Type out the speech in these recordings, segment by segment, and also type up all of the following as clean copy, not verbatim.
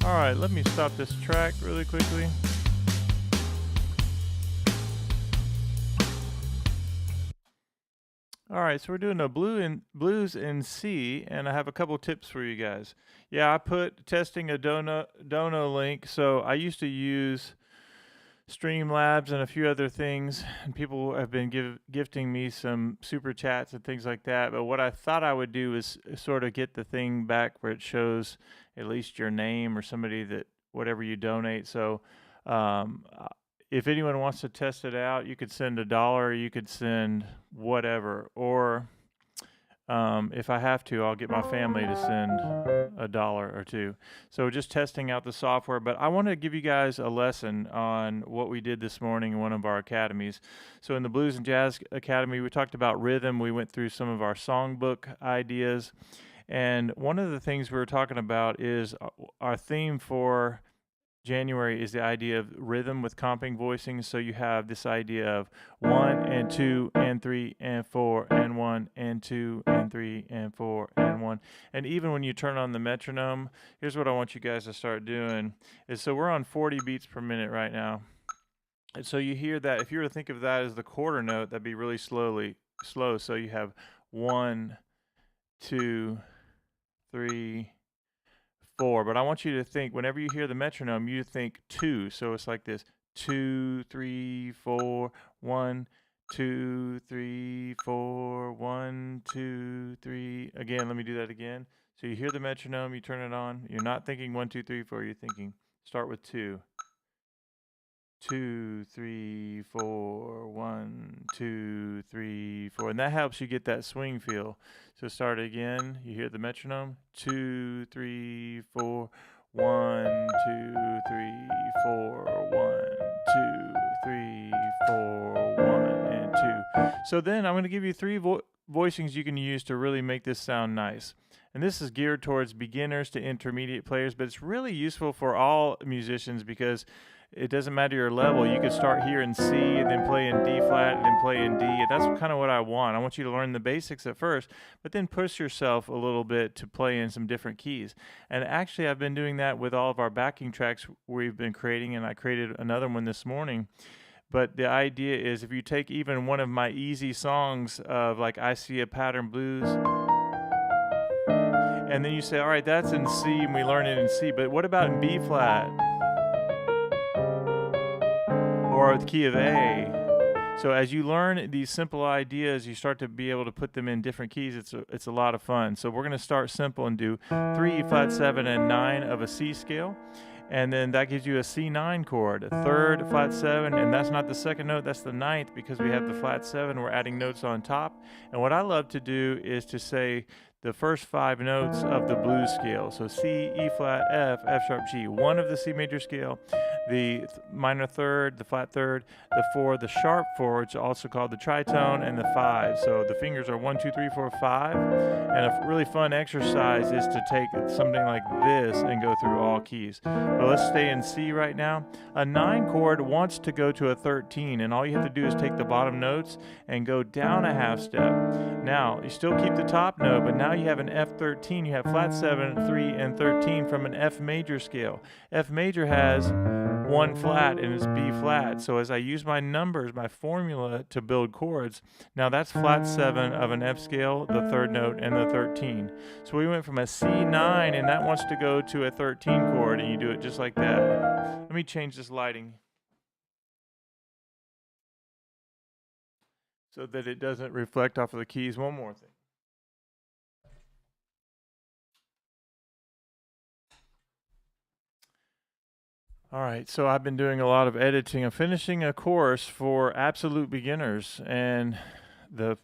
All right, let me stop this track really quickly. All right, so we're doing a blues in C, and I have a couple tips for you guys. Yeah, I put testing a dono link. So I used to use Streamlabs and a few other things, and people have been gifting me some super chats and things like that. But what I thought I would do is sort of get the thing back where it shows at least your name or somebody that whatever you donate. So if anyone wants to test it out, you could send $1, you could send whatever, or if I have to, I'll get my family to send $1 or $2. So just testing out the software. But I want to give you guys a lesson on what we did this morning in one of our academies. So in the Blues and Jazz Academy, we talked about rhythm. We went through some of our songbook ideas. And one of the things we were talking about is our theme for January is the idea of rhythm with comping voicing. So you have this idea of 1 and 2 and 3 and 4 and 1 and 2 and 3 and 4 and 1. And even when you turn on the metronome, here's what I want you guys to start doing is, so we're on 40 beats per minute right now. And so you hear that, if you were to think of that as the quarter note, that'd be really slow. So you have 1, 2, 3, 4, but I want you to think, whenever you hear the metronome, you think 2. So it's like this: 2, 3, 4, 1, 2, 3, 4, 1, 2, 3. Again, let me do that again. So you hear the metronome, you turn it on. You're not thinking 1, 2, 3, 4. You're thinking, start with 2. 2, 3, 4, 1, 2, 3, 4. And that helps you get that swing feel. So start again. You hear the metronome. 2, 3, 4, 1, 2, 3, 4, 1, 2, 3, 4, 1, and 2. So then I'm going to give you 3 voicings you can use to really make this sound nice. And this is geared towards beginners to intermediate players, but it's really useful for all musicians because it doesn't matter your level. You could start here in C and then play in D flat and then play in D. And that's kind of what I want. I want you to learn the basics at first, but then push yourself a little bit to play in some different keys. And actually, I've been doing that with all of our backing tracks we've been creating, and I created another one this morning. But the idea is, if you take even one of my easy songs of like I See a Pattern Blues, and then you say, all right, that's in C, and we learn it in C, but what about in B flat? Or the key of A. So as you learn these simple ideas, you start to be able to put them in different keys. It's a lot of fun. So we're going to start simple and do 3, flat 7, and 9 of a C scale. And then that gives you a C9 chord, a 3rd, flat 7, and that's not the 2nd note, that's the 9th, because we have the flat 7, we're adding notes on top. And what I love to do is to say the first 5 notes of the blues scale. So C, E flat, F, F sharp, G. 1 of the C major scale, the minor 3rd, the flat 3rd, the 4, the sharp 4, which is also called the tritone, and the 5. So the fingers are 1, 2, 3, 4, 5. And a really fun exercise is to take something like this and go through all keys. But let's stay in C right now. A 9 chord wants to go to a 13, and all you have to do is take the bottom notes and go down a half step. Now, you still keep the top note, but now you have an F13. You have flat 7, 3, and 13 from an F major scale. F major has 1 flat and it's B flat. So as I use my numbers, my formula to build chords, now that's flat 7 of an F scale, the 3rd note, and the 13. So we went from a C9, and that wants to go to a 13 chord, and you do it just like that. Let me change this lighting so that it doesn't reflect off of the keys. One more thing. All right, so I've been doing a lot of editing. I'm finishing a course for absolute beginners, and the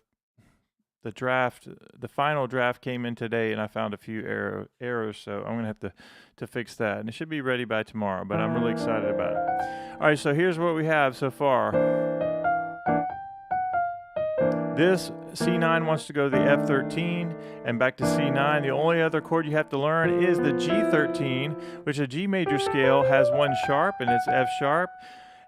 final draft came in today, and I found a few errors, so I'm gonna have to fix that, and it should be ready by tomorrow. But I'm really excited about it. All right, so here's what we have so far. This C9 wants to go to the F13 and back to C9. The only other chord you have to learn is the G13, which a G major scale has 1 sharp, and it's F sharp.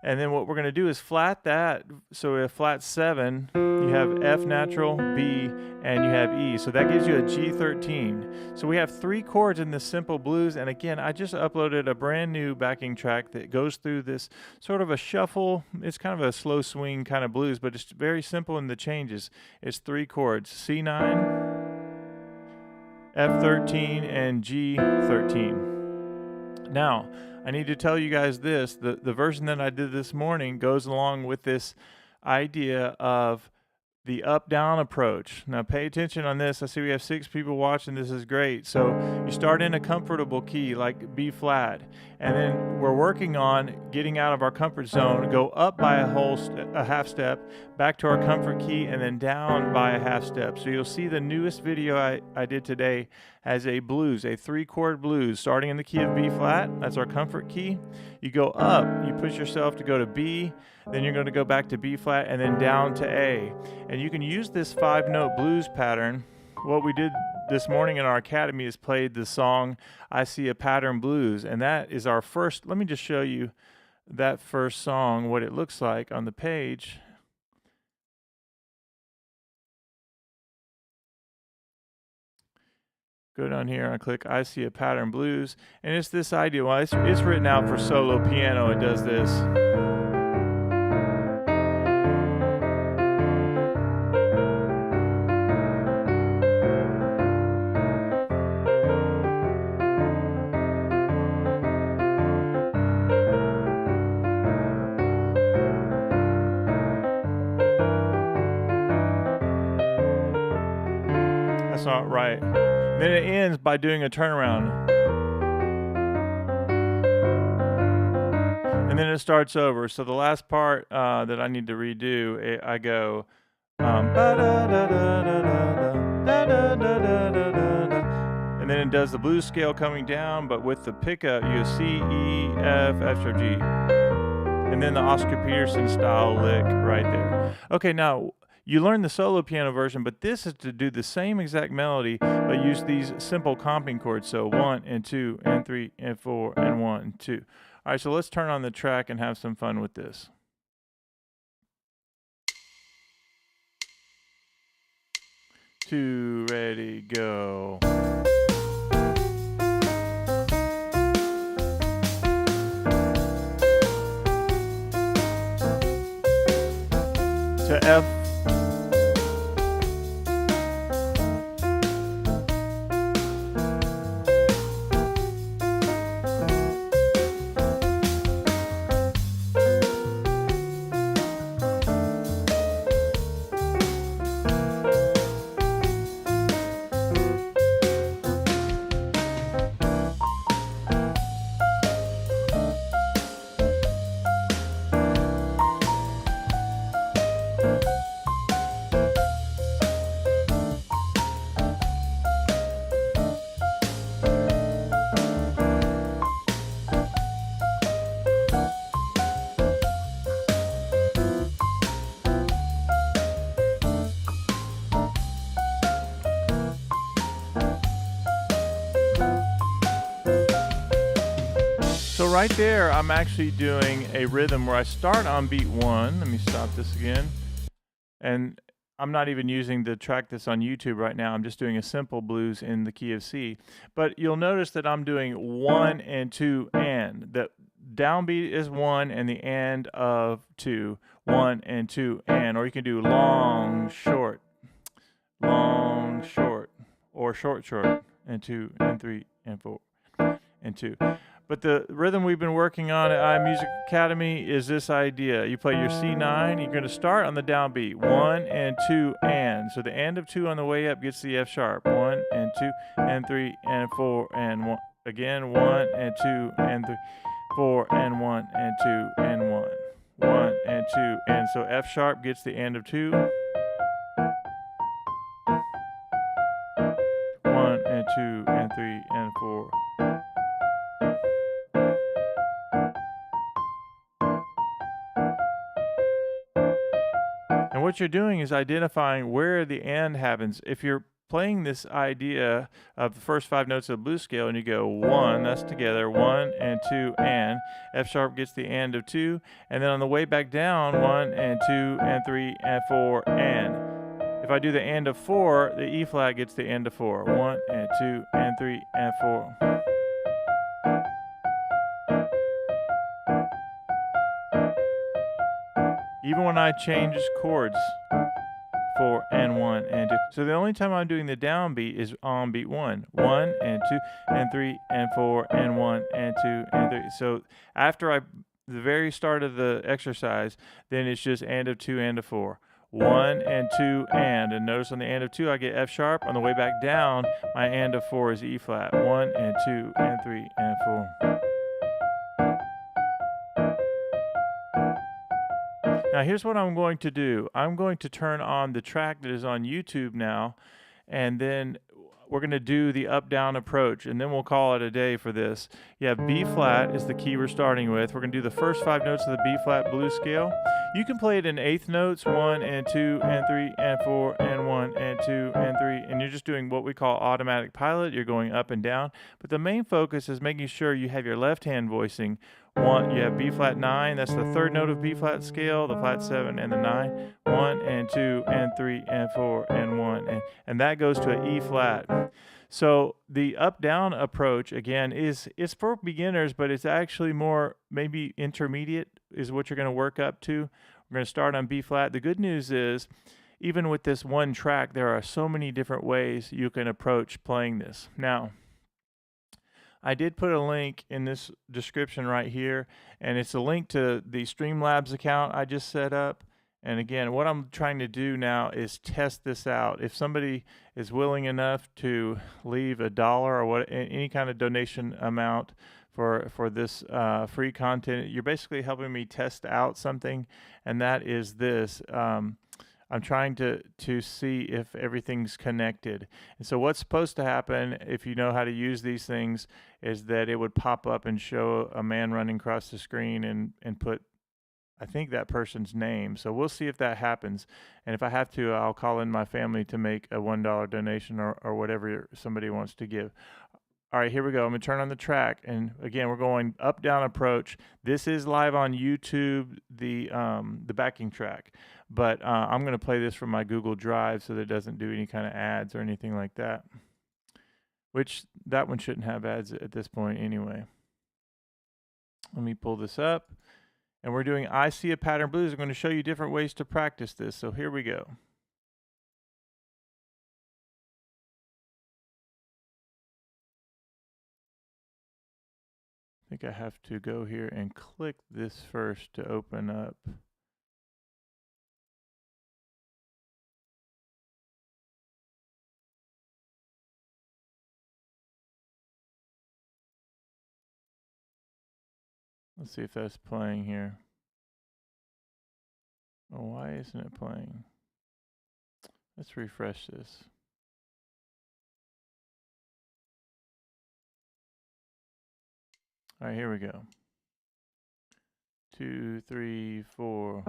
And then what we're going to do is flat that. So we have flat 7. You you have F natural, B, and you have E. So that gives you a G13. So we have 3 chords in this simple blues. And again, I just uploaded a brand new backing track that goes through this sort of a shuffle. It's kind of a slow swing kind of blues, but it's very simple in the changes. It's 3 chords, C9, F13, and G13. Now, I need to tell you guys this, the version that I did this morning goes along with this idea of the up-down approach. Now pay attention on this. I see we have 6 people watching. This is great. So you start in a comfortable key like B flat, and then we're working on getting out of our comfort zone, go up by a half step, back to our comfort key, and then down by a half step. So you'll see the newest video I did today has a blues, a 3-chord blues, starting in the key of B flat. That's our comfort key. You go up, you push yourself to go to B, then you're going to go back to B flat and then down to A. And you can use this 5-note blues pattern. What we did this morning in our academy is played the song I See a Pattern Blues, and that is our first. Let me just show you that first song, what it looks like on the page. Go down here and click I See a Pattern Blues, and it's this idea. Well, it's written out for solo piano. It does this. That's not right. Then it ends by doing a turnaround. And then it starts over. So the last part that I need to redo, I go and then it does the blues scale coming down, but with the pickup, you go C, E, F, F sharp, G. And then the Oscar Peterson style lick right there. Okay, now you learn the solo piano version, but this is to do the same exact melody, but use these simple comping chords. So 1 and 2 and 3 and 4 and 1 and 2. All right, so let's turn on the track and have some fun with this. Two, ready, go. To F. So right there, I'm actually doing a rhythm where I start on beat 1. Let me stop this again. And I'm not even using the track that's on YouTube right now. I'm just doing a simple blues in the key of C. But you'll notice that I'm doing 1 and 2 and. The downbeat is 1 and the and of 2. 1 and 2 and. Or you can do long, short, or short, and 2 and 3 and 4 and 2. But the rhythm we've been working on at iMusic Academy is this idea. You play your C9, you're going to start on the downbeat, 1 and 2 and. So the and of 2 on the way up gets the F sharp, 1 and 2 and 3 and 4 and 1. Again, 1 and 2 and 3, 4 and 1 and 2 and 1. 1 and 2 and. So F sharp gets the and of 2. 1 and 2 and 3 and 4. And what you're doing is identifying where the and happens. If you're playing this idea of the first 5 notes of the blues scale, and you go 1, that's together, 1 and 2 and. F sharp gets the and of 2, and then on the way back down, 1 and 2 and 3 and 4 and. If I do the and of 4, the E flat gets the and of 4. 1 and 2 and 3 and 4. Even when I change chords, 4 and 1 and 2. So the only time I'm doing the downbeat is on beat 1. 1 and 2 and 3 and 4 and 1 and 2 and 3. So after the very start of the exercise, then it's just and of 2 and of 4. 1 and 2 and notice on the and of 2 I get F sharp. On the way back down, my and of 4 is E flat. 1 and 2 and 3 and 4. Now here's what I'm going to do. I'm going to turn on the track that is on YouTube now, and then we're going to do the up-down approach, and then we'll call it a day for this. Yeah, B flat is the key we're starting with. We're going to do the first 5 notes of the B flat blues scale. You can play it in eighth notes, 1 and 2 and 3 and 4 and 1 and 2 and 3, and you're just doing what we call automatic pilot. You're going up and down, but the main focus is making sure you have your left hand voicing. 1, you have B flat 9, that's the third note of B flat scale, the flat 7 and the 9. 1 and 2 and 3 and 4 and 1, and that goes to an E flat. So the up-down approach, again, is for beginners, but it's actually more maybe intermediate is what you're going to work up to. We're going to start on B flat. The good news is, even with this one track, there are so many different ways you can approach playing this. Now, I did put a link in this description right here, and it's a link to the Streamlabs account I just set up. And again, what I'm trying to do now is test this out. If somebody is willing enough to leave $1 or any kind of donation amount for this free content, you're basically helping me test out something, and that is this. I'm trying to see if everything's connected. And so what's supposed to happen, if you know how to use these things, is that it would pop up and show a man running across the screen and put, I think, that person's name. So we'll see if that happens. And if I have to, I'll call in my family to make a $1 donation or whatever somebody wants to give. All right, here we go. I'm going to turn on the track. And again, we're going up-down approach. This is live on YouTube, the backing track. But I'm going to play this from my Google Drive so that it doesn't do any kind of ads or anything like that. Which, that one shouldn't have ads at this point anyway. Let me pull this up. And we're doing I See a Pattern Blues. I'm going to show you different ways to practice this. So here we go. I think I have to go here and click this first to open up. Let's see if that's playing here. Oh, why isn't it playing? Let's refresh this. All right, here we go. 2, 3, 4.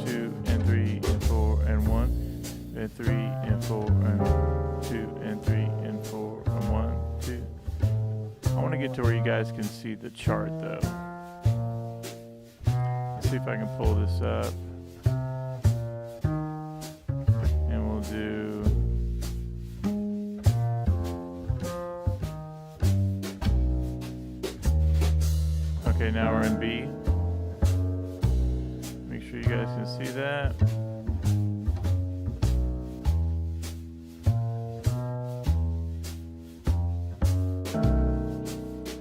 2 and 3 and 4 and 1 and 3 and 4 and 2 and 3 and 4 and 1, 2. I want to get to where you guys can see the chart though. Let's see if I can pull this up. And we'll do okay, now we're in B. Make sure you guys can see that.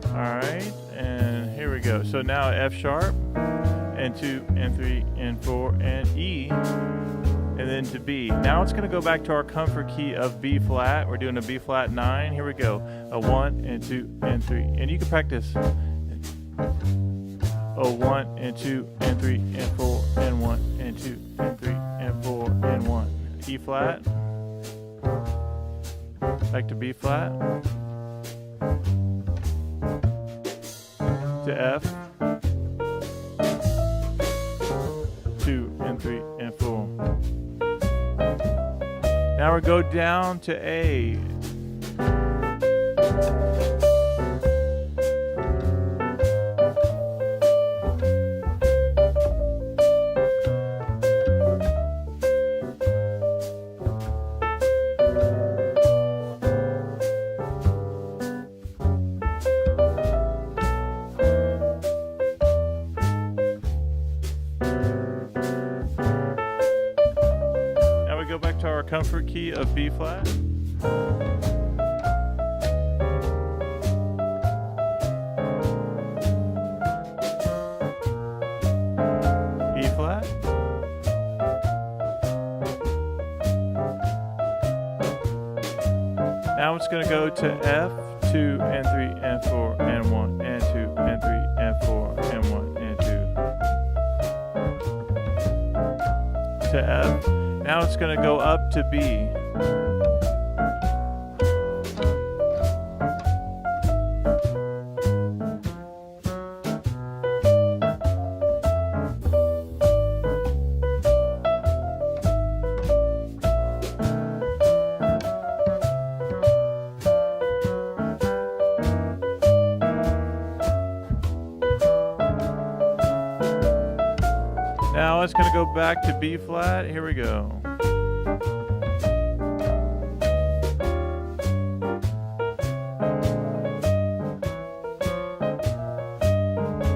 Alright, and here we go. So now F sharp, and 2, and 3, and 4, and E, and then to B. Now it's going to go back to our comfort key of B flat. We're doing a B flat 9. Here we go. A 1, and 2, and 3. And you can practice. 1 and 2 and 3 and 4 and 1 and 2 and 3 and 4 and 1. E flat. Back to B flat. To F. 2, and 3, and 4. Now we go down to A. Comfort key of B flat. E flat. Now it's going to go to F, 2 and 3 and 4 and 1 and 2 and 3 and 4 and 1 and 2. To F. Now it's going to go up to B. Now it's going to go back to B flat. Here we go.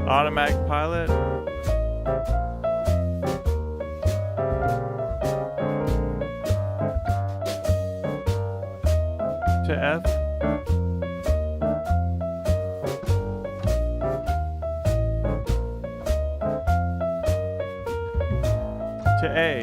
Automatic pilot. To F. To A.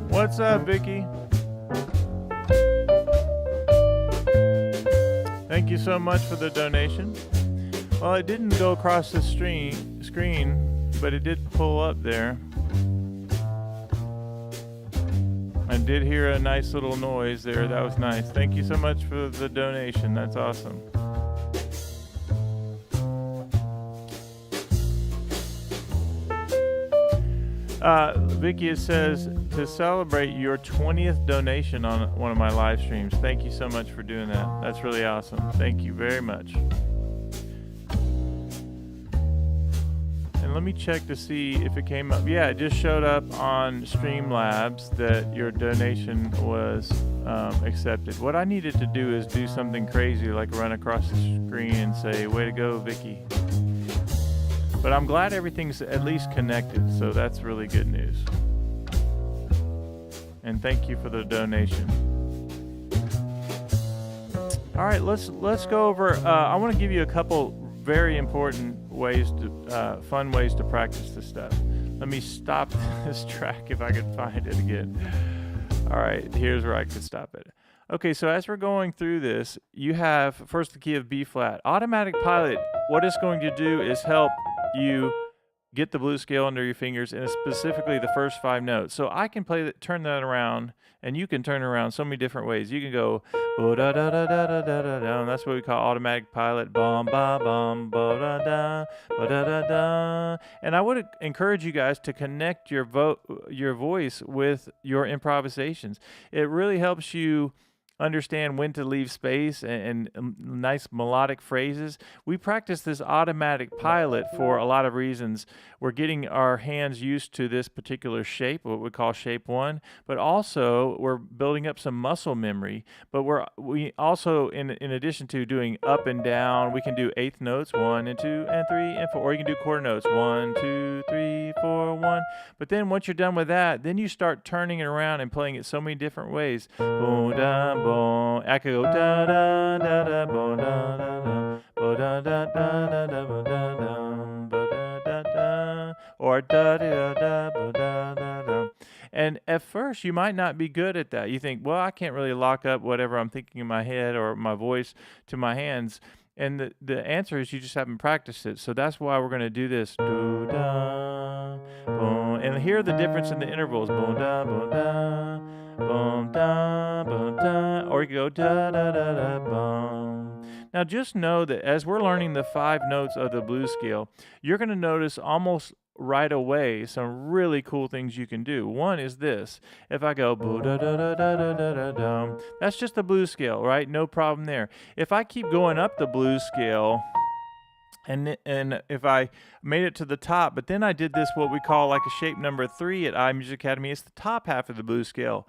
What's up, Vicky? Thank you so much for the donation. Well, it didn't go across the screen, but it did pull up there. I did hear a nice little noise there. That was nice. Thank you so much for the donation. That's awesome. Vicky says to celebrate your 20th donation on one of my live streams. Thank you so much for doing that. That's really awesome. Thank you very much. And let me check to see if it came up. Yeah, it just showed up on Streamlabs that your donation was accepted. What I needed to do is do something crazy, like run across the screen and say, "Way to go, Vicky." But I'm glad everything's at least connected, so that's really good news. And thank you for the donation. All right, let's go over. I want to give you a couple very important ways to fun ways to practice this stuff. Let me stop this track if I can find it again. All right, here's where I could stop it. Okay, so as we're going through this, you have first the key of B flat. Automatic pilot, what it's going to do is help you get the blues scale under your fingers, and specifically the first 5 notes. So I can turn that around, and you can turn it around so many different ways. You can go bo da da da da da da da da, and that's what we call automatic pilot. Bum ba bum bo da da da da da. And I would encourage you guys to connect your voice with your improvisations. It really helps you understand when to leave space and nice melodic phrases. We practice this automatic pilot for a lot of reasons. We're getting our hands used to this particular shape, what we call shape 1, but also we're building up some muscle memory. But we also, in addition to doing up and down, we can do eighth notes, 1 and 2 and 3 and 4, or you can do quarter notes, 1, 2, 3, 4, 1. But then once you're done with that, then you start turning it around and playing it so many different ways. Boom, da, boom. I could go da da da da boom da da da bo da da da da da bo da da bo da da da, or da da da bo da da da. And at first, you might not be good at that. You think, well, I can't really lock up whatever I'm thinking in my head or my voice to my hands. And the answer is you just haven't practiced it. So that's why we're going to do this. Do, da, boom. And hear the difference in the intervals. Boom, da, boom, da, boom, da, boom, da. Or you can go da, da, da, da, boom. Now just know that as we're learning the 5 notes of the blues scale, you're going to notice almost right away some really cool things you can do. One is this. If I go boo da da da da da da da dum, that's just the blues scale, right? No problem there. If I keep going up the blues scale, and if I made it to the top, but then I did this what we call like a shape number 3 at iMusic Academy. It's the top half of the blues scale.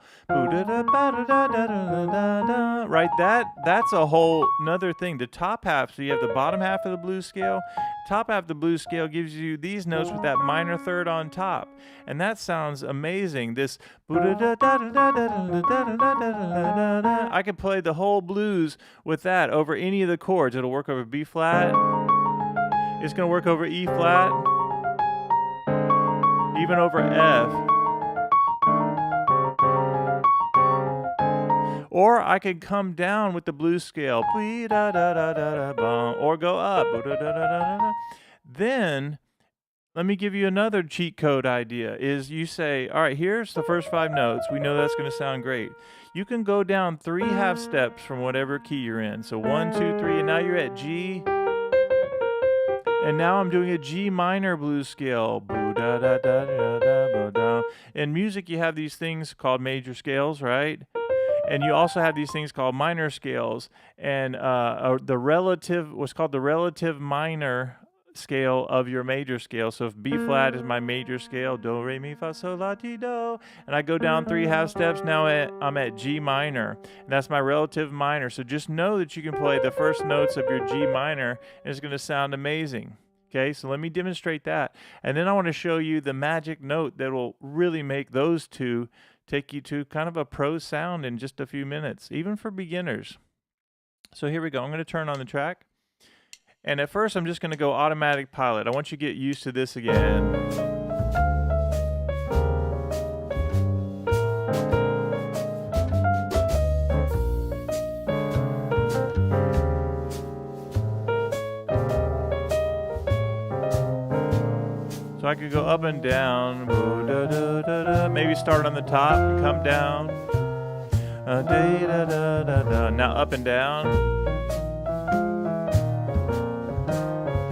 Right, that's a whole another thing. The top half, so you have the bottom half of the blues scale. Top half of the blues scale gives you these notes with that minor third on top, and that sounds amazing. This I could play the whole blues with that over any of the chords. It'll work over B flat. It's going to work over E flat, even over F. Or I could come down with the blues scale, or go up. Then, let me give you another cheat code idea, is you say, all right, here's the first 5 notes. We know that's going to sound great. You can go down 3 half steps from whatever key you're in. So 1, 2, 3, and now you're at G. And now I'm doing a G minor blues scale. In music, you have these things called major scales, right? And you also have these things called minor scales. And what's called the relative minor scale of your major scale. So if B flat is my major scale, do, re, mi, fa, sol, la, ti, do, and I go down 3 half steps, now I'm at G minor, and that's my relative minor. So just know that you can play the first notes of your G minor, and it's going to sound amazing. Okay, so let me demonstrate that, and then I want to show you the magic note that will really make those two take you to kind of a pro sound in just a few minutes, even for beginners. So here we go. I'm going to turn on the track. And at first, I'm just going to go automatic pilot. I want you to get used to this again. So I could go up and down. Maybe start on the top and come down. Now up and down.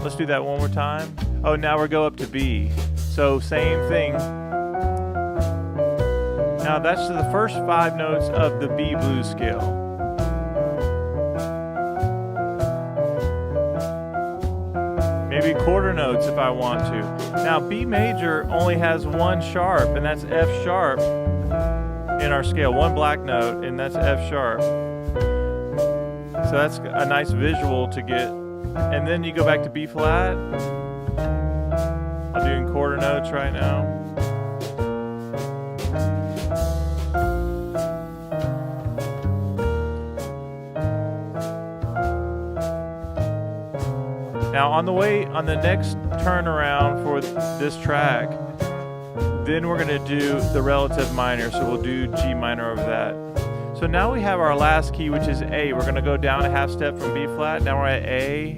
Let's do that one more time. Oh, now we're go up to B. So same thing. Now that's the first 5 notes of the B blues scale. Maybe quarter notes if I want to. Now B major only has 1 sharp, and that's F sharp in our scale. 1 black note, and that's F sharp. So that's a nice visual to get. And then you go back to B flat. I'm doing quarter notes right now. Now on the next turnaround for this track, then we're going to do the relative minor. So we'll do G minor over that. So now we have our last key, which is A. We're going to go down a half step from B flat. Now we're at A.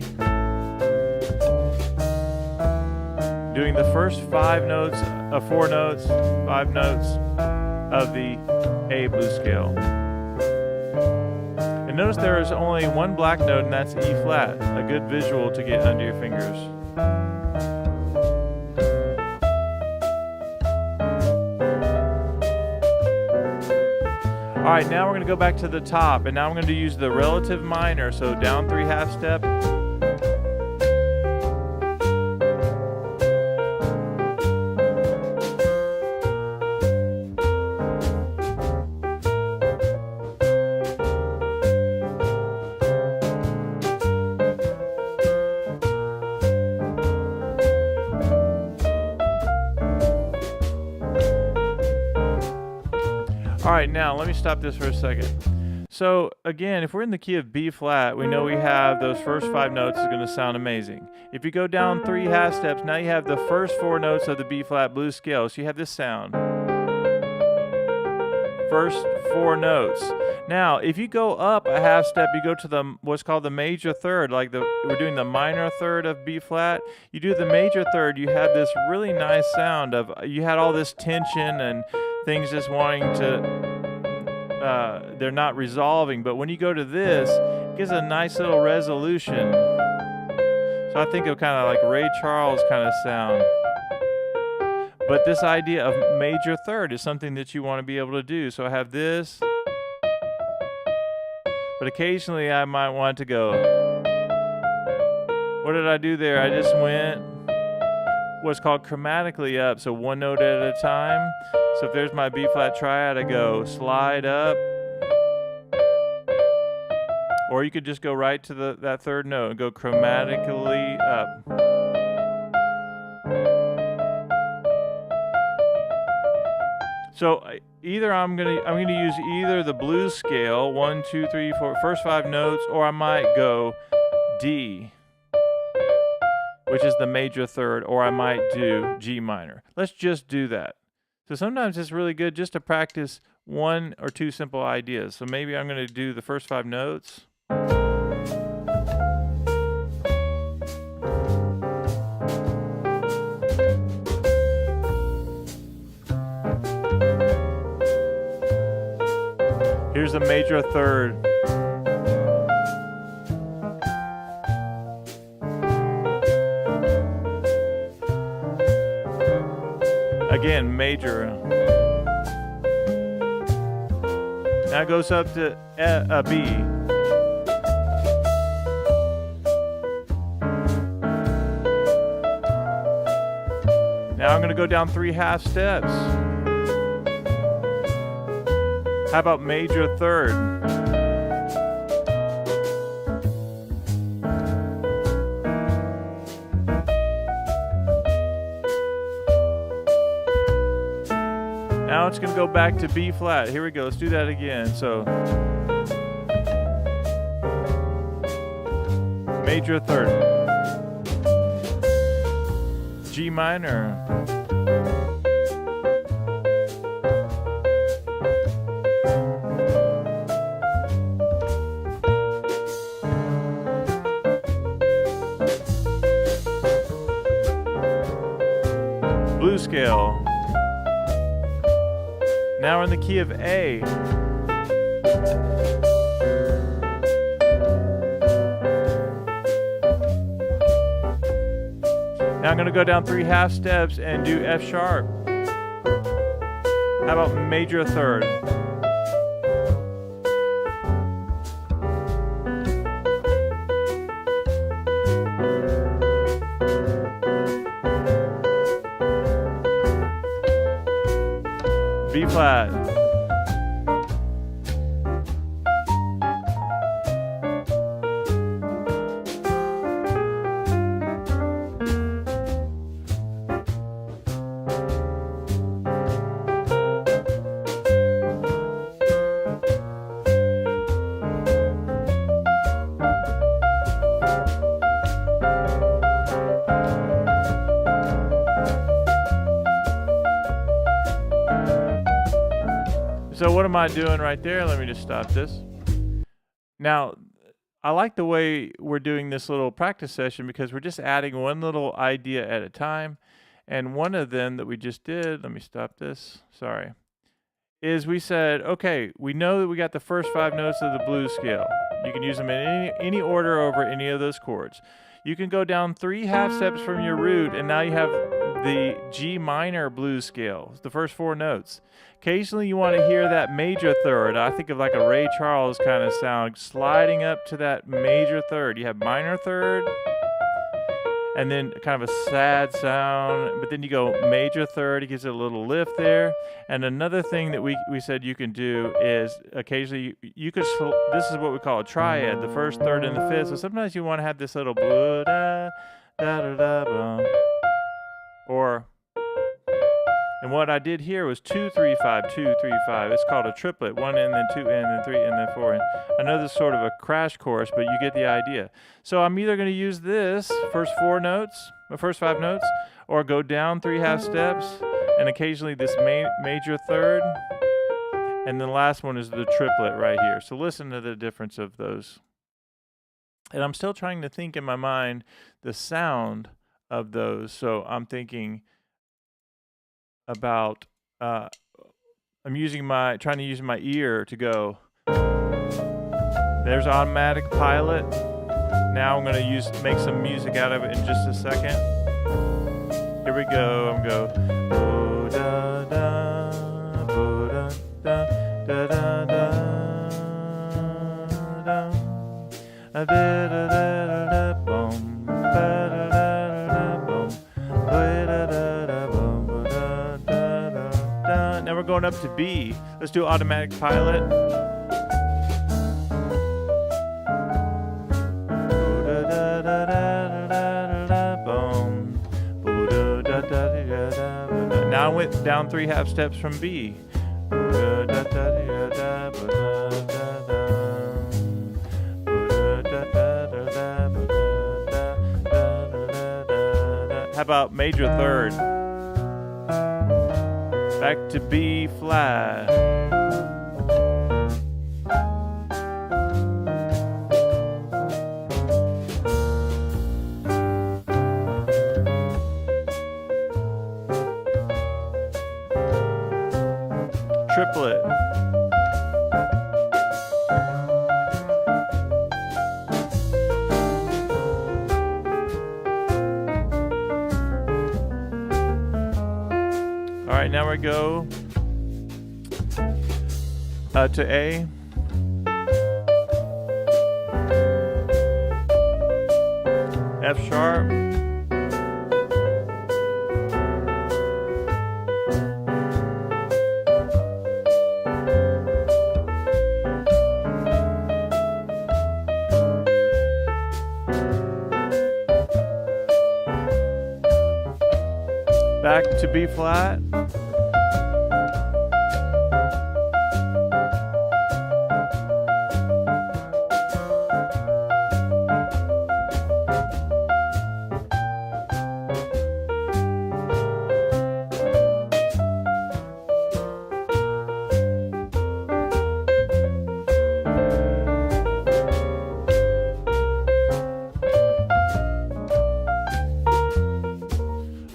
Doing the first 5 notes, 4 notes, 5 notes of the A blues scale. And notice there is only 1 black note, and that's E flat. A good visual to get under your fingers. All right, now we're going to go back to the top, and now I'm going to use the relative minor, so down 3 half step. All right, now let me stop this for a second. So again, if we're in the key of B flat, we know we have those first 5 notes is going to sound amazing. If you go down 3 half steps, now you have the first 4 notes of the B flat blues scale. So you have this sound. first 4 notes. Now, if you go up a half step, you go to the what's called the major third, like we're doing the minor third of B flat. You do the major third, you have this really nice sound of you had all this tension and things just wanting to they're not resolving, but when you go to this, it gives a nice little resolution. So I think of kind of like Ray Charles kind of sound. But this idea of major third is something that you want to be able to do. So I have this, but occasionally I might want to go. What did I do there? I just went what's called chromatically up, so 1 note at a time. So if there's my B flat triad, I go slide up, or you could just go right to that third note and go chromatically up. So either I'm gonna use either the blues scale 1, 2, 3, 4 first 5 notes, or I might go D, which is the major third, or I might do G minor. Let's just do that. So sometimes it's really good just to practice 1 or 2 simple ideas. So maybe I'm going to do the first 5 notes. Here's the major third. Again, major. Now it goes up to B. Now I'm going to go down 3 half steps. How about major third? Now it's going to go back to B flat. Here we go. Let's do that again. So major third. G minor. Blues scale. Now we're in the key of A. Now I'm going to go down 3 half steps and do F sharp. How about major third? B flat. So what am I doing right there? Let me just stop this. Now, I like the way we're doing this little practice session because we're just adding one little idea at a time. And one of them that we just did, let me stop this, sorry, is we said, okay, we know that we got the first 5 notes of the blues scale. You can use them in any order over any of those chords. You can go down 3 half steps from your root, and now you have the G minor blues scale, the first 4 notes. Occasionally you want to hear that major third. I think of like a Ray Charles kind of sound sliding up to that major third. You have minor third, and then kind of a sad sound, but then you go major third. It gives it a little lift there. And another thing that we said you can do is occasionally you could, this is what we call a triad, the first, third, and the fifth. So sometimes you want to have this little blue da da da da da, or, and what I did here was 2 3 5 2 3 5. It's called a triplet, 1 and then 2 and then 3 and then 4. And I know this is sort of a crash course, but you get the idea. So I'm either going to use this first 4 notes, the first 5 notes, or go down 3 half steps, and occasionally this major third, And then the last one is the triplet right here. So listen to the difference of those. And I'm still trying to think in my mind the sound of those. So I'm thinking about I'm trying to use my ear to go. There's automatic pilot. Now I'm gonna make some music out of it in just a second. Here we go. I'm going to go. Da da da da da da da da. A da da da da boom. Ba da da da boom. Ba da da da boom. Ba da da da. Now we're going up to B. Let's do automatic pilot. Now I went down 3 half steps from B. How about major third? Back to B flat. Triplet. All right, now we go to A. F sharp. Back to B flat.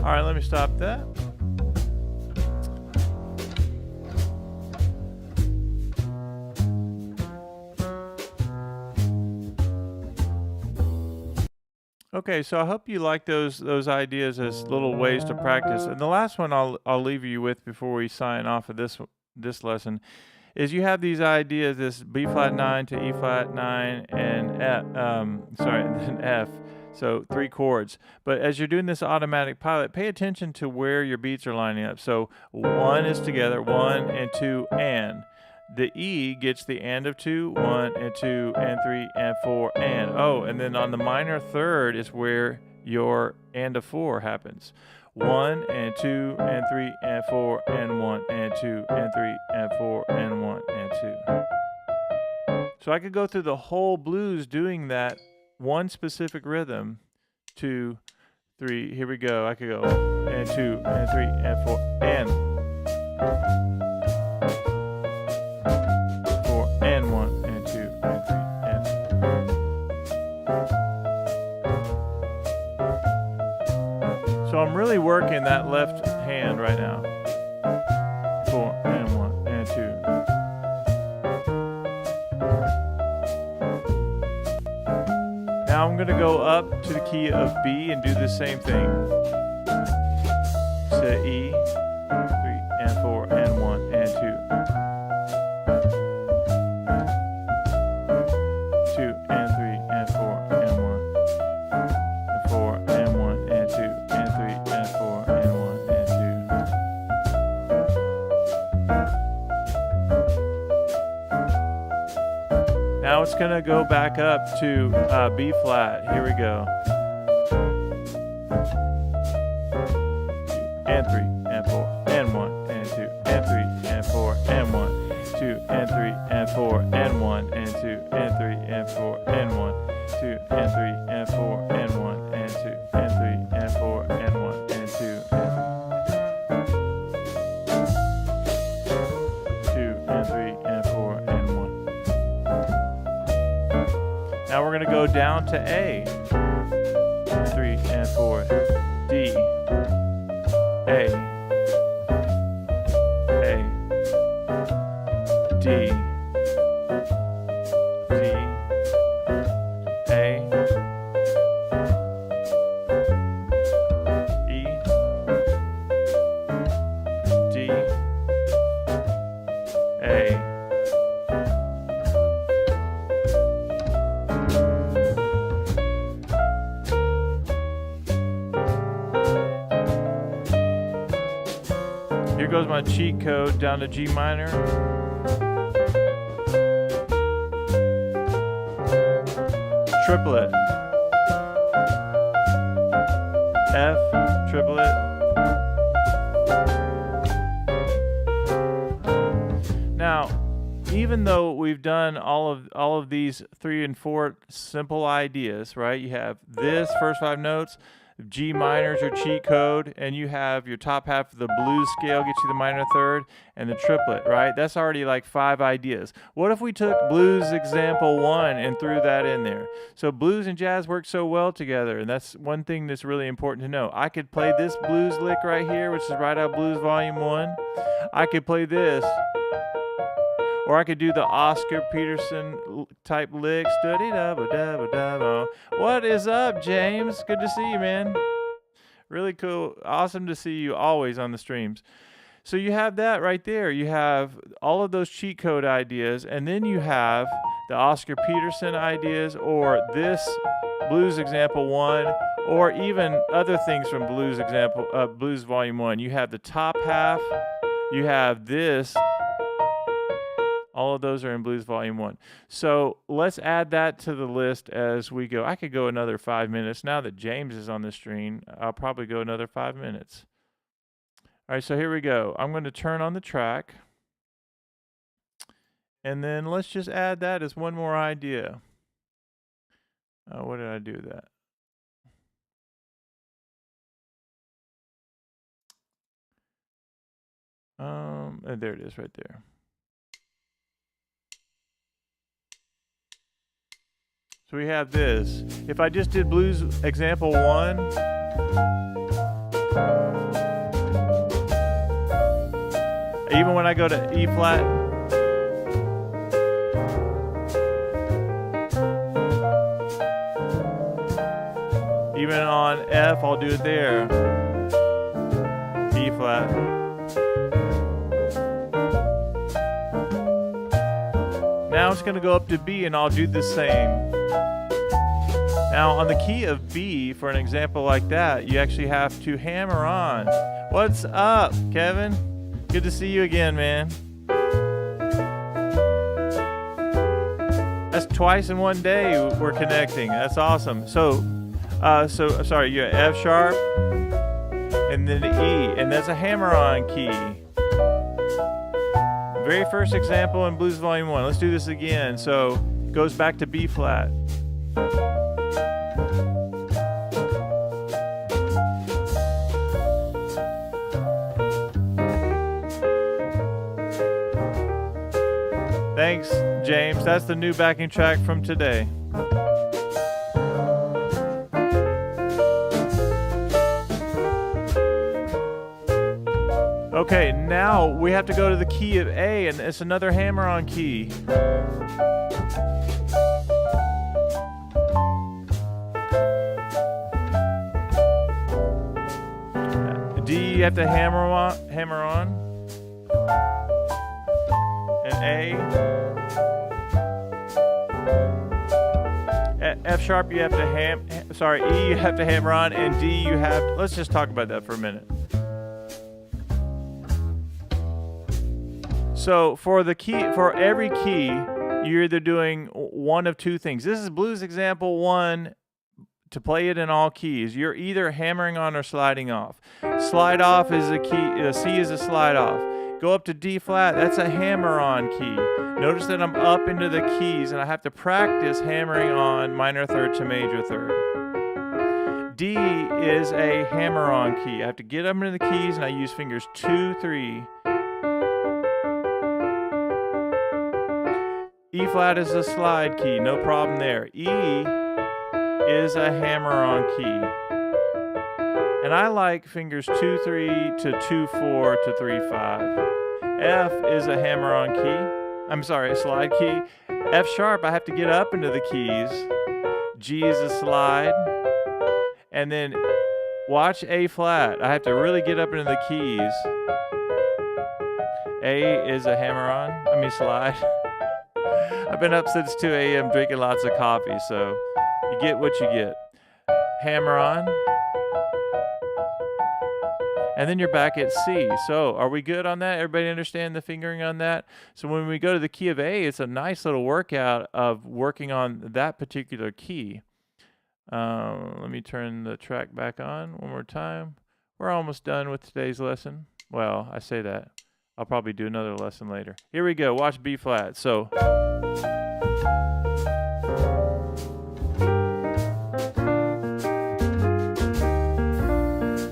All right, let me stop that. Okay, so I hope you like those ideas as little ways to practice. And the last one I'll leave you with before we sign off of this lesson is you have these ideas, this B flat 9 to E flat 9 and then F. So 3 chords. But as you're doing this automatic pilot, pay attention to where your beats are lining up. So 1 is together, 1 and 2 and. The E gets the and of 2, 1 and 2 and 3 and 4 and. Oh, and then on the minor third is where your and of 4 happens. 1 and 2 and 3 and 4 and 1 and 2 and 3 and 4 and 1 and 2. So I could go through the whole blues doing that one specific rhythm. 2, 3, here we go. I could go and 2 and 3 and 4 and 4 and 1 and 2 and 3 and. So I'm really working that left hand right now. 4 and 1 and 2. Now I'm going to go up to the key of B and do the same thing. To E, 3 and 4 and 1 and 2. 2 and 3 and 4 and 1. And 4 and 1 and 2 and 3 and 4 and 1 and 2. Now it's going to go back up to B flat. Here we go. And 3 and 4 and 1 and 2 and 3 and 4 and 1. 2 and 3 and 4 and 1 and 2 and 3 and 4 and 1. 2 and 3 and 4 and 1 and 2 and 3 and 4 and 1 and 2 and 3. 2 and 3 down to A. 3 and 4. D. A. D. D. A. E. D. A. Here goes my cheat code down to G minor. Triplet. F, triplet. Now, even though we've done all of these 3 and 4 simple ideas, right? You have this first 5 notes, G minor is your cheat code, and you have your top half of the blues scale gets you the minor third, and the triplet, right? That's already like 5 ideas. What if we took blues example 1 and threw that in there? So blues and jazz work so well together, and that's one thing that's really important to know. I could play this blues lick right here, which is right out blues volume 1. I could play this, or I could do the Oscar Peterson type licks. What is up, James? Good to see you, man. Really cool. Awesome to see you always on the streams. So you have that right there. You have all of those cheat code ideas, and then you have the Oscar Peterson ideas, or this blues example 1, or even other things from blues volume 1. You have the top half. You have this. All of those are in Blues Volume 1. So let's add that to the list as we go. I could go another 5 minutes. Now that James is on the screen, I'll probably go another 5 minutes. All right, so here we go. I'm going to turn on the track. And then let's just add that as one more idea. What did I do with that? There it is right there. So we have this. If I just did blues example 1, even when I go to E flat, even on F, I'll do it there. E flat. Now it's going to go up to B, and I'll do the same. Now, on the key of B, for an example like that, you actually have to hammer on. What's up, Kevin? Good to see you again, man. That's twice in one day we're connecting. That's awesome. So sorry, you have F sharp, and then E, and that's a hammer-on key. Very first example in Blues Volume 1. Let's do this again. So it goes back to B flat. Thanks, James. That's the new backing track from today. Okay, now we have to go to the key of A, and it's another hammer-on key. D, you have to hammer on. And A. F sharp, you have to E, you have to hammer on, and D, you have. Let's just talk about that for a minute. So for every key, you're either doing one of two things. This is blues example 1. To play it in all keys, you're either hammering on or sliding off. Slide off is a key. C is a slide off. Go up to D flat. That's a hammer on key. Notice that I'm up into the keys, and I have to practice hammering on minor third to major third. D is a hammer on key. I have to get up into the keys, and I use fingers 2, 3. E flat is a slide key, no problem there. E is a hammer-on key. And I like fingers 2-3 to 2-4 to 3-5. F is a hammer-on key. I'm sorry, a slide key. F sharp, I have to get up into the keys. G is a slide. And then watch A flat. I have to really get up into the keys. A is a slide. I've been up since 2 a.m. drinking lots of coffee, so you get what you get. Hammer on. And then you're back at C. So are we good on that? Everybody understand the fingering on that? So when we go to the key of A, it's a nice little workout of working on that particular key. Let me turn the track back on one more time. We're almost done with today's lesson. Well, I say that. I'll probably do another lesson later. Here we go. Watch B flat. So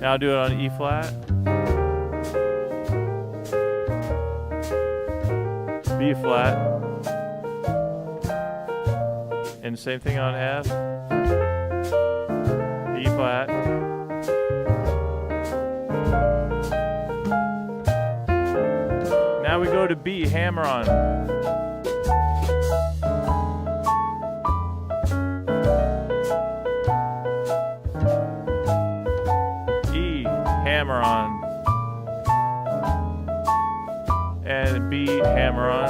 now I'll do it on E flat, B flat, and same thing on F, E flat, now we go to B, hammer on. Hammer on, and B, hammer on.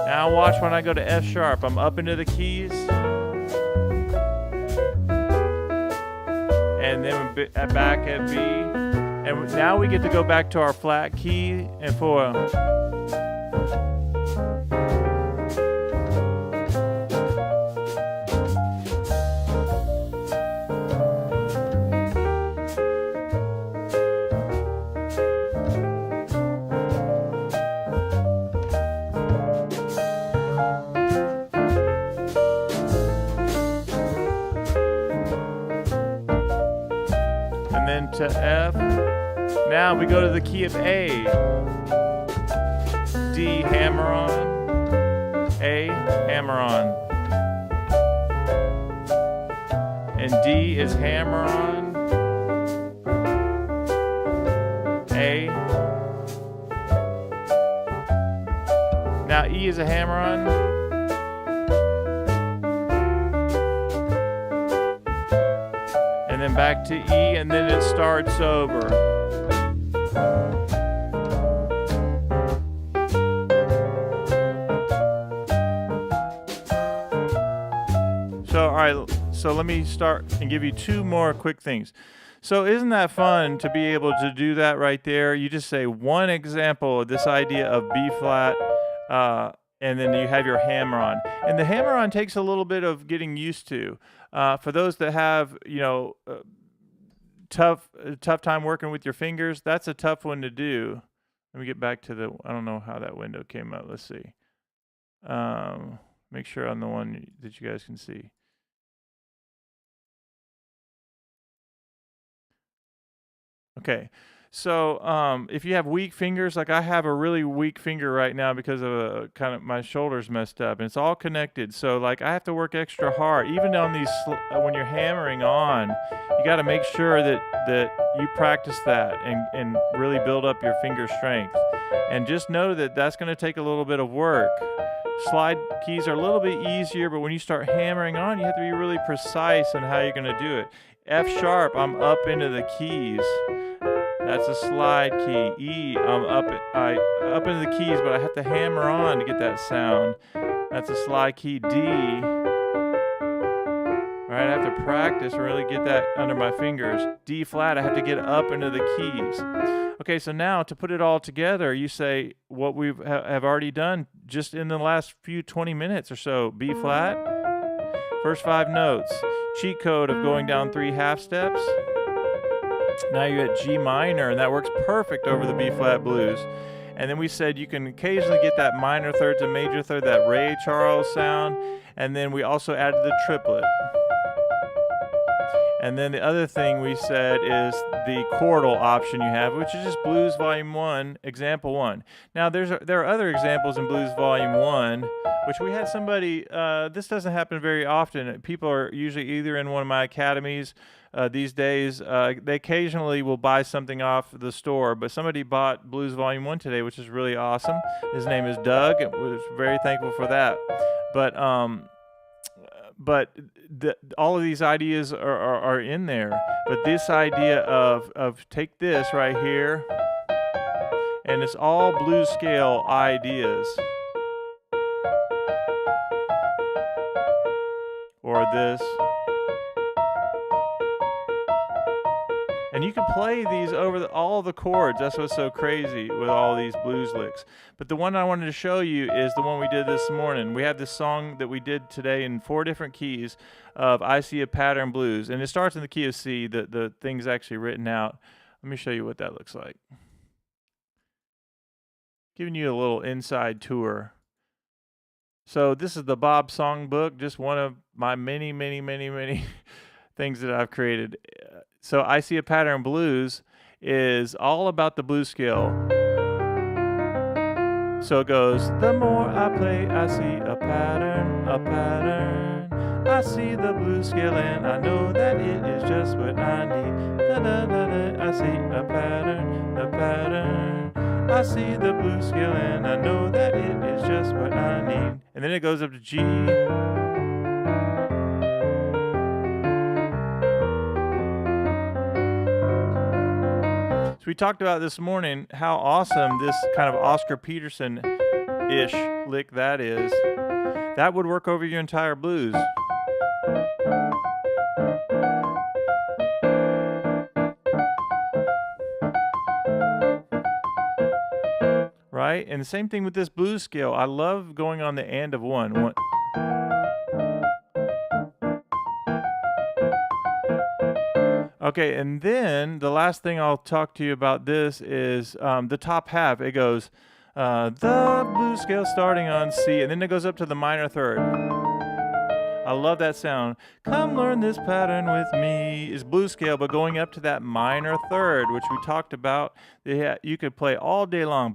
Now watch when I go to F sharp, I'm up into the keys, and then back at B, and now we get to go back to our flat key, and for to F. Now we go to the key of A. D, hammer on. A, hammer on. And D is hammer on. A. Now E is a hammer on. And then back to E, and then it starts over. So, all right, so let me start and give you two more quick things. So isn't that fun to be able to do that right there? You just say one example of this idea of B flat, and then you have your hammer on. And the hammer on takes a little bit of getting used to. For those that have, tough time working with your fingers, that's a tough one to do. Let me get back to I don't know how that window came up. Let's see. Make sure on the one that you guys can see. Okay. So if you have weak fingers, like I have a really weak finger right now because of kind of my shoulder's messed up, and it's all connected. So like I have to work extra hard, even on these when you're hammering on. You got to make sure that you practice that and really build up your finger strength. And just know that that's going to take a little bit of work. Slide keys are a little bit easier, but when you start hammering on, you have to be really precise on how you're going to do it. F sharp, I'm up into the keys. That's a slide key. E, I'm up into the keys, but I have to hammer on to get that sound. That's a slide key. D. All right, I have to practice and really get that under my fingers. D flat, I have to get up into the keys. Okay, so now to put it all together, you say what we have already done just in the last 20 minutes or so. B flat, first 5 notes. Cheat code of going down 3 half steps. Now you're at G minor, and that works perfect over the B flat blues. And then we said you can occasionally get that minor third to major third, that Ray Charles sound. And then we also added the triplet. And then the other thing we said is the chordal option you have, which is just Blues Volume 1, Example 1. Now, there are other examples in Blues Volume 1, which we had somebody, this doesn't happen very often. People are usually either in one of my academies these days. They occasionally will buy something off the store, but somebody bought Blues Volume 1 today, which is really awesome. His name is Doug, and was very thankful for that. But all of these ideas are in there. But this idea of take this right here, and it's all blues scale ideas. Or this. And you can play these over all the chords. That's what's so crazy with all these blues licks. But the one I wanted to show you is the one we did this morning. We have this song that we did today in 4 different keys of I See a Pattern Blues. And it starts in the key of C. The thing's actually written out. Let me show you what that looks like. Giving you a little inside tour. So this is the Bob Songbook, just one of my many things that I've created. So I See a Pattern Blues is all about the blues scale. So it goes, the more I play, I see a pattern, a pattern. I see the blues scale and I know that it is just what I need. Da, da, da, da. I see a pattern, a pattern. I see the blues scale and I know that it is just what I need. And then it goes up to G. So we talked about this morning how awesome this kind of Oscar Peterson-ish lick that is. That would work over your entire blues. Right? And the same thing with this blues scale. I love going on the and of one. Okay, and then the last thing I'll talk to you about this is the top half. It goes, the blues scale starting on C, and then it goes up to the minor third. I love that sound. Come learn this pattern with me is blues scale, but going up to that minor third, which we talked about. You could play all day long.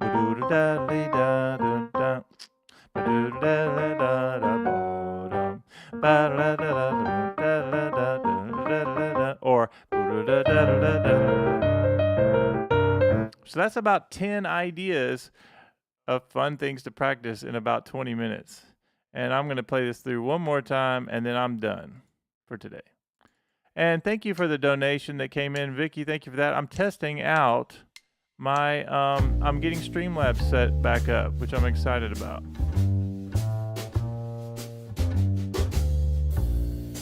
Or so that's about 10 ideas of fun things to practice in about 20 minutes. And I'm going to play this through one more time, and then I'm done for today. And thank you for the donation that came in. Vicky, thank you for that. I'm testing out my, I'm getting Streamlabs set back up, which I'm excited about.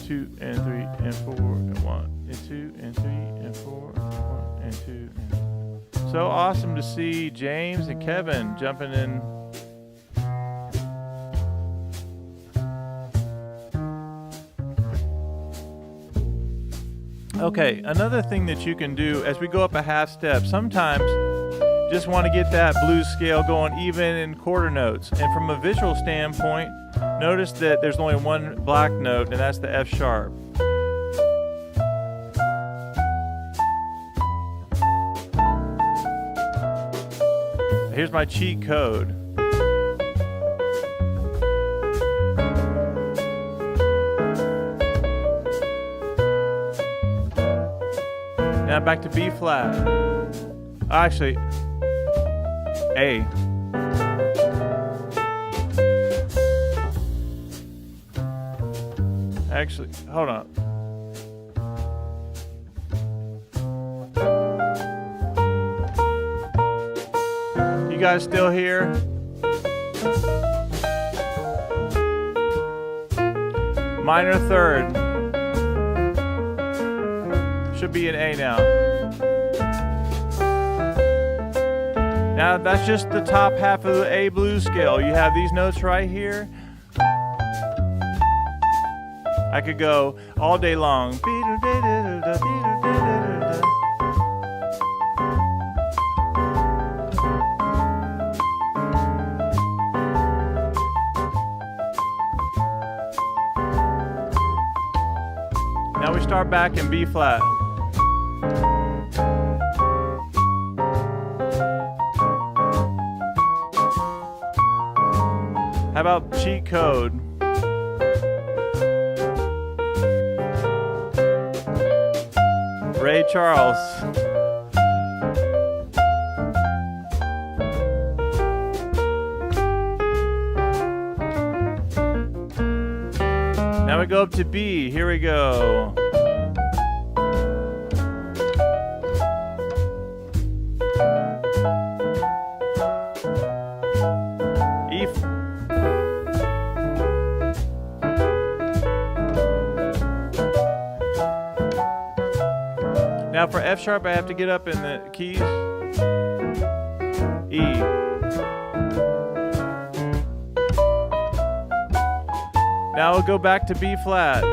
2 and 3 and 4 and 1 and 2 and 3 and 4 and 1 and 2 and... So awesome to see James and Kevin jumping in. Okay, another thing that you can do as we go up a half step, sometimes just want to get that blues scale going even in quarter notes. And from a visual standpoint, notice that there's only one black note, and that's the F sharp. Here's my cheat code. Now back to B flat. Actually, A. Actually, hold on. You guys still here? Minor third. Should be an A now. Now that's just the top half of the A blues scale. You have these notes right here. I could go all day long. Now we start sharp back and B flat. How about cheat code? Ray Charles. Now we go up to B. Here we go. E. Now for F sharp, I have to get up in the keys. E. Now we'll go back to B flat.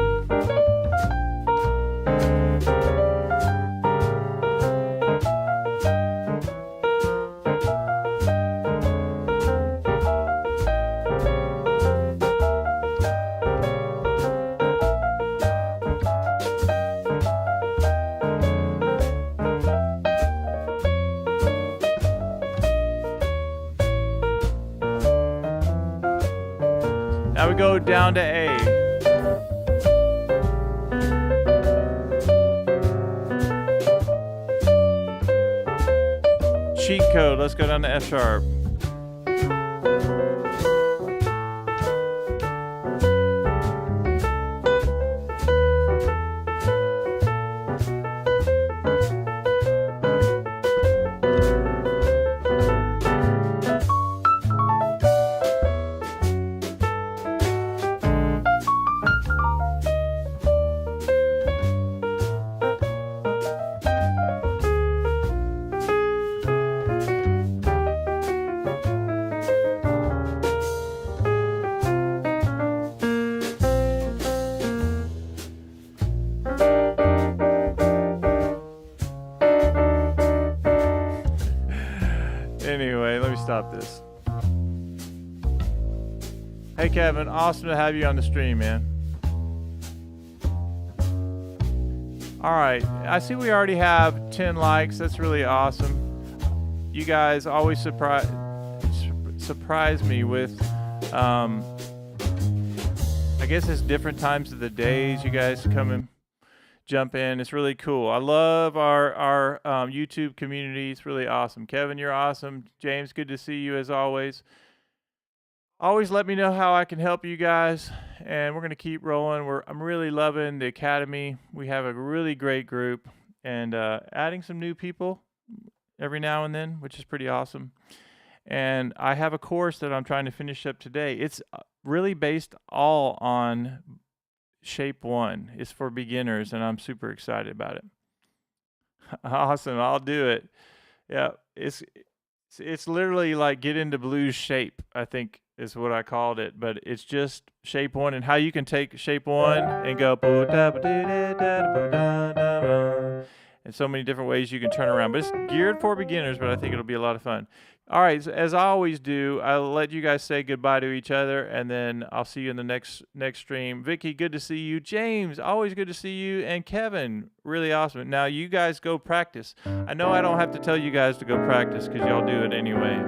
Now we go down to A. Cheat code, let's go down to F sharp. Anyway, let me stop this. Hey Kevin, awesome to have you on the stream, man. Alright, I see we already have 10 likes. That's really awesome. You guys always surprise me with, I guess it's different times of the days you guys come and jump in. It's really cool. I love our YouTube community. It's really awesome. Kevin, you're awesome. James, good to see you as always. Always let me know how I can help you guys, and we're going to keep rolling. I'm really loving the Academy. We have a really great group, and adding some new people every now and then, which is pretty awesome. And I have a course that I'm trying to finish up today. It's really based all on Shape 1. It's for beginners, and I'm super excited about it. Awesome, I'll do it. Yeah, it's literally like get into blues shape, I think is what I called it, but it's just Shape 1 and how you can take Shape 1 and go and so many different ways you can turn around. But it's geared for beginners, but I think it'll be a lot of fun. All right, so as I always do, I'll let you guys say goodbye to each other, and then I'll see you in the next stream. Vicky, good to see you. James, always good to see you. And Kevin, really awesome. Now, you guys go practice. I know I don't have to tell you guys to go practice because y'all do it anyway.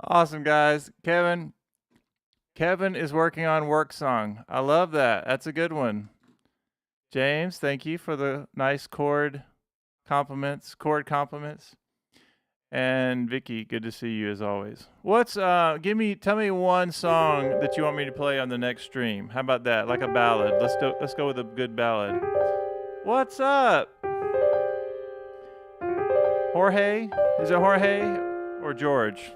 Awesome, guys. Kevin is working on Work Song. I love that. That's a good one. James, thank you for the nice chord compliments. And Vicky, good to see you as always. Tell me one song that you want me to play on the next stream. How about that? Like a ballad. Let's go with a good ballad. What's up? Jorge? Is it Jorge or George?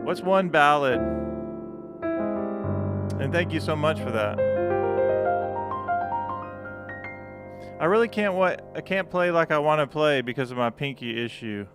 What's one ballad? And thank you so much for that. I can't play like I want to play because of my pinky issue.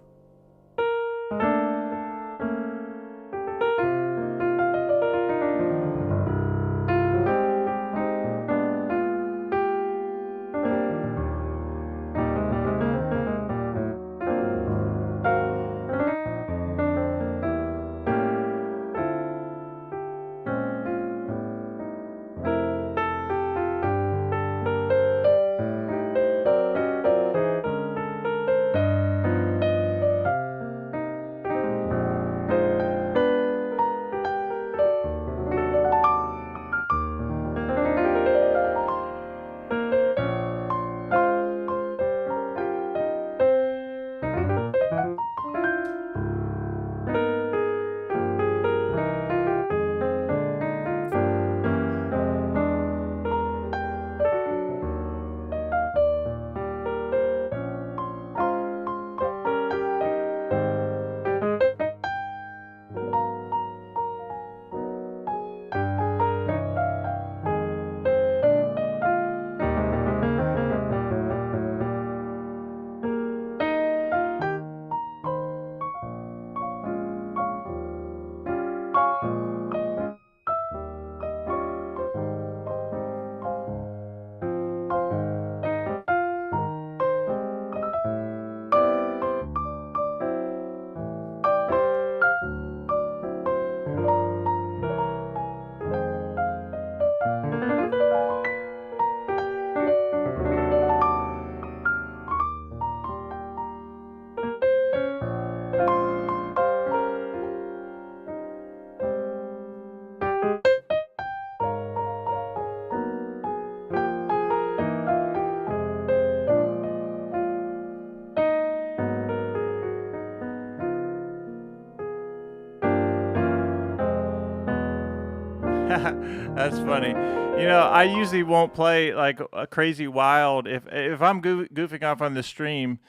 That's funny. You know, I usually won't play like a crazy wild if I'm goofing off on the stream,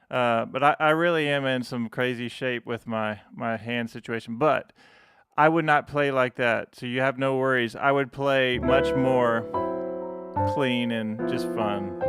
but I really am in some crazy shape with my hand situation. But I would not play like that, so you have no worries. I would play much more clean and just fun.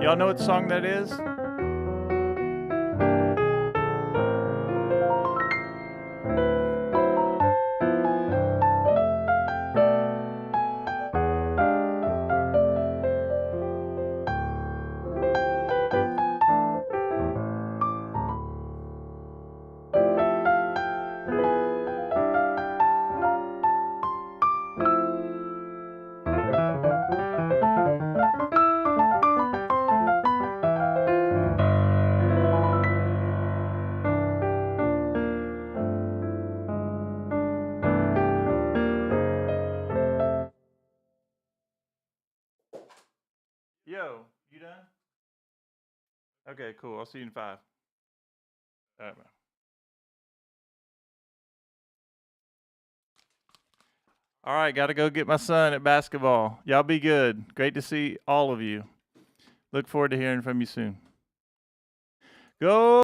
Y'all know what song that is? Yo, you done? Okay, cool. I'll see you in 5. All right, bye. All right, got to go get my son at basketball. Y'all be good. Great to see all of you. Look forward to hearing from you soon. Go!